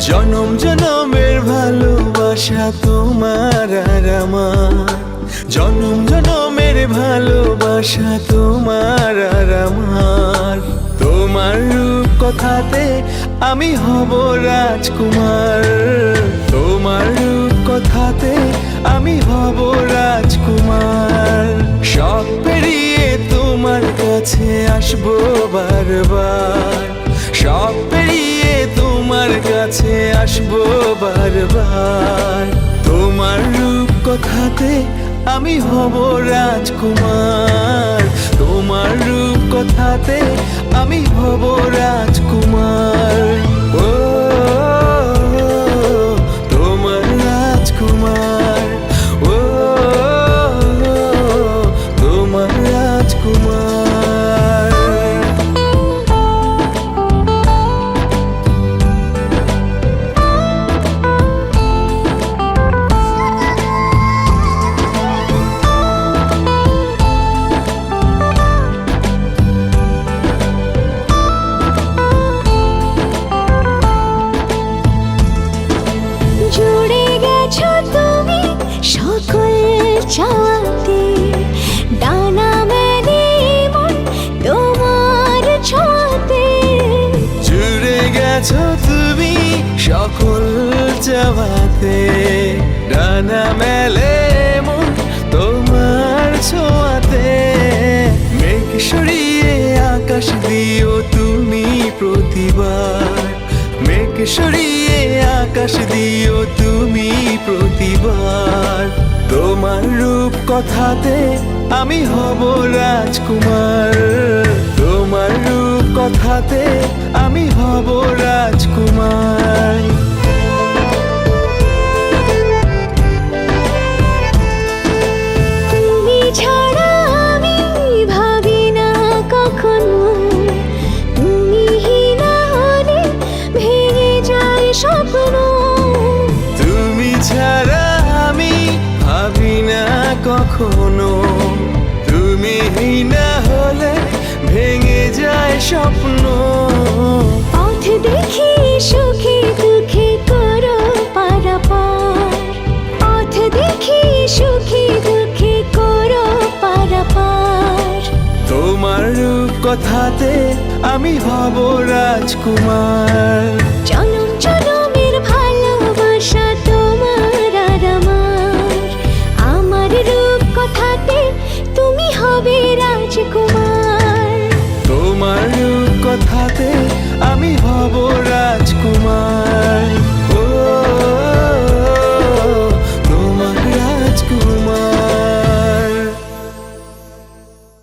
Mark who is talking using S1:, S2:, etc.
S1: জনম জনমের ভালোবাসা তোমার আর আমার, জনম জনমের ভালোবাসা তোমার আর আমার। তোমার রূপ কথাতে আমি হব রাজকুমার, তোমার রূপ কথাতে আমি হব রাজকুমার। সব পেরিয়ে তোমার কাছে আসবো বারবার, সব পেরিয়ে তোমার কাছে আসবো বারবার। তোমার রূপ কথাতে আমি হব রাজকুমার, তোমার রূপ কথাতে আমি হব রাজকুমার। ও তোমার রাজকুমার, ও তোমার রাজকুমার।
S2: চাওয়াতে ডানা মেলে মন তোমার ছোঁয়াতে,
S1: জুড়ে গেছো তুমি সকল চাওয়াতে, ডানা মেলে মন তোমার ছোঁয়াতে। মেঘ সরিয়ে আকাশ দিও তুমি প্রতিবার, মেঘ সরিয়ে আকাশ দিও তুমি প্রতিবার। তোমার রূপ কথাতে আমি হব রাজকুমার, তোমার রূপ কথাতে আমি হব রাজকুমার।
S2: তুমি ছাড়া আমি ভাবি না কখনো, তুমি না হলে ভেঙে যায় স্বপ্ন।
S1: তুমি ছাড়া আমি ভাবি না কখনো, তুমি না হলে ভেঙে যায় স্বপ্ন।
S2: পথ দেখি সুখে দুঃখে করো পারাপার, পথ দেখি সুখে দুঃখে করো পারাপার।
S1: তোমার রূপ কথাতে আমি হব রাজকুমার।